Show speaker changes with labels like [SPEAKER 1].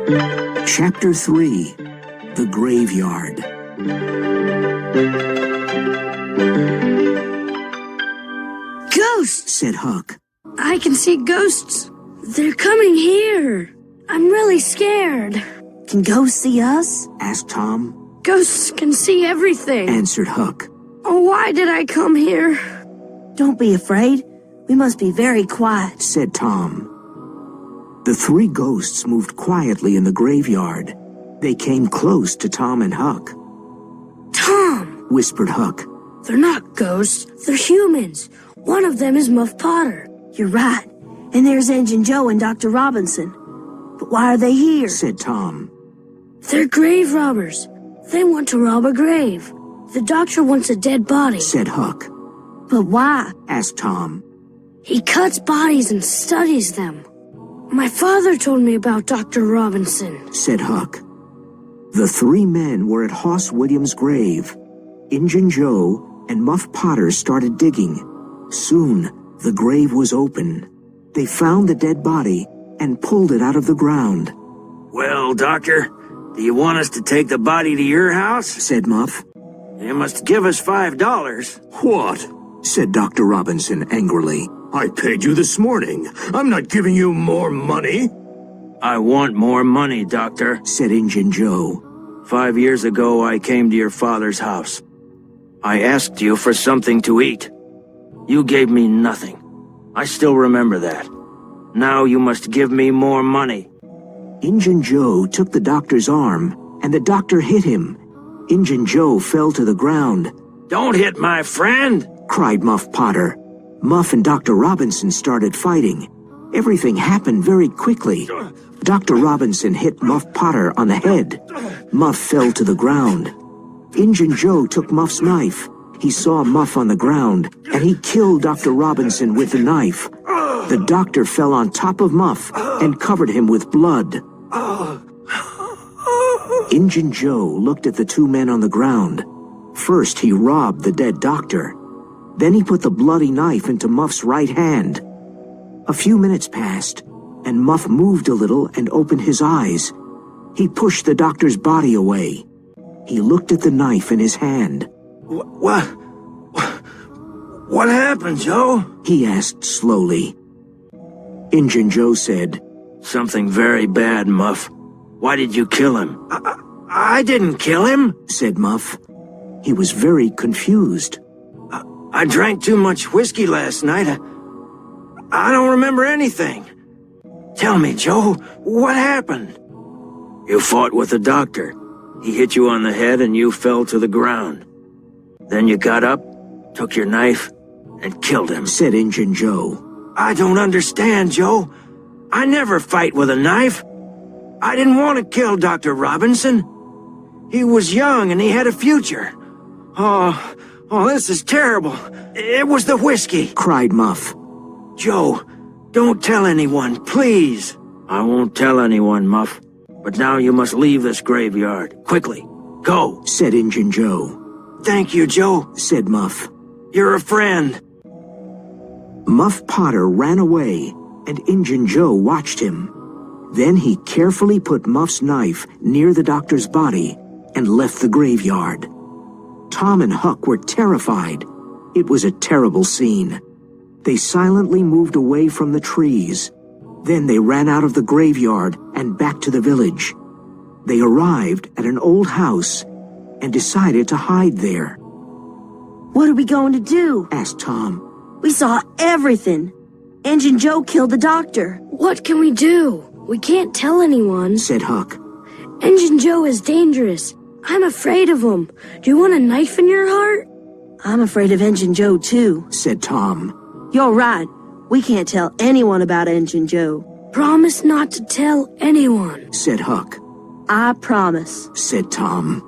[SPEAKER 1] Chapter 3, The Graveyard.
[SPEAKER 2] Ghosts,
[SPEAKER 1] said Huck.
[SPEAKER 2] I can see ghosts. They're coming here. I'm really scared. Can ghosts see us?
[SPEAKER 1] asked Tom.
[SPEAKER 2] Ghosts can see everything,
[SPEAKER 1] answered Huck.
[SPEAKER 2] Oh, why did I come here?
[SPEAKER 3] Don't be afraid. We must be very quiet,
[SPEAKER 1] said Tom. The three ghosts moved quietly in the graveyard. They came close to Tom and Huck.
[SPEAKER 2] Tom,
[SPEAKER 1] whispered Huck.
[SPEAKER 2] They're not ghosts, they're humans. One of them is Muff Potter.
[SPEAKER 3] You're right. And there's Engine Joe and Dr. Robinson. But why are they here?
[SPEAKER 1] said Tom.
[SPEAKER 2] They're grave robbers. They want to rob a grave. The doctor wants a dead body,
[SPEAKER 1] said Huck.
[SPEAKER 3] But why?
[SPEAKER 1] asked Tom.
[SPEAKER 2] He cuts bodies and studies them. My father told me about Dr. Robinson,
[SPEAKER 1] said Huck. The three men were at Hoss Williams' grave. Injun Joe and Muff Potter started digging. Soon, the grave was open. They found the dead body and pulled it out of the ground.
[SPEAKER 4] Well, Doctor, do you want us to take the body to your house?
[SPEAKER 1] said Muff.
[SPEAKER 4] You must give us $5.
[SPEAKER 1] What? said Dr. Robinson angrily.
[SPEAKER 5] I paid you this morning. I'm not giving you more money.
[SPEAKER 4] I want more money, Doctor,
[SPEAKER 1] said Injun Joe.
[SPEAKER 4] 5 years ago, I came to your father's house. I asked you for something to eat. You gave me nothing. I still remember that. Now you must give me more money.
[SPEAKER 1] Injun Joe took the doctor's arm, and the doctor hit him. Injun Joe fell to the ground.
[SPEAKER 4] Don't hit my friend,
[SPEAKER 1] cried Muff Potter. Muff and Dr. Robinson started fighting. Everything happened very quickly. Dr. Robinson hit Muff Potter on the head. Muff fell to the ground. Injun Joe took Muff's knife. He saw Muff on the ground, and he killed Dr. Robinson with the knife. The doctor fell on top of Muff and covered him with blood. Injun Joe looked at the two men on the ground. First, he robbed the dead doctor. Then he put the bloody knife into Muff's right hand. A few minutes passed, and Muff moved a little and opened his eyes. He pushed the doctor's body away. He looked at the knife in his hand.
[SPEAKER 4] What happened, Joe?
[SPEAKER 1] He asked slowly. Injun Joe said,
[SPEAKER 4] Something very bad, Muff. Why did you kill him? I didn't kill him,
[SPEAKER 1] said Muff. He was very confused.
[SPEAKER 4] I drank too much whiskey last night. I don't remember anything. Tell me, Joe, what happened? You fought with the doctor. He hit you on the head and you fell to the ground. Then you got up, took your knife, and killed him,
[SPEAKER 1] said Injun Joe.
[SPEAKER 4] I don't understand, Joe. I never fight with a knife. I didn't want to kill Dr. Robinson. He was young and he had a future. Oh, this is terrible. It was the whiskey,
[SPEAKER 1] cried Muff.
[SPEAKER 4] Joe, don't tell anyone, please. I won't tell anyone, Muff. But now you must leave this graveyard. Quickly. Go,
[SPEAKER 1] said Injun Joe.
[SPEAKER 4] Thank you, Joe,
[SPEAKER 1] said Muff.
[SPEAKER 4] You're a friend.
[SPEAKER 1] Muff Potter ran away, and Injun Joe watched him. Then he carefully put Muff's knife near the doctor's body and left the graveyard. Tom and Huck were terrified. It was a terrible scene. They silently moved away from the trees. Then they ran out of the graveyard and back to the village. They arrived at an old house and decided to hide there.
[SPEAKER 3] What are we going to do?
[SPEAKER 1] asked Tom.
[SPEAKER 3] We saw everything. Engine Joe killed the doctor.
[SPEAKER 2] What can we do? We can't tell anyone,
[SPEAKER 1] said Huck.
[SPEAKER 2] Engine Joe is dangerous. I'm afraid of him. Do you want a knife in your heart?
[SPEAKER 3] I'm afraid of Engine Joe, too,
[SPEAKER 1] said Tom.
[SPEAKER 3] You're right. We can't tell anyone about Engine Joe.
[SPEAKER 2] Promise not to tell anyone,
[SPEAKER 1] said Huck.
[SPEAKER 3] I promise,
[SPEAKER 1] said Tom.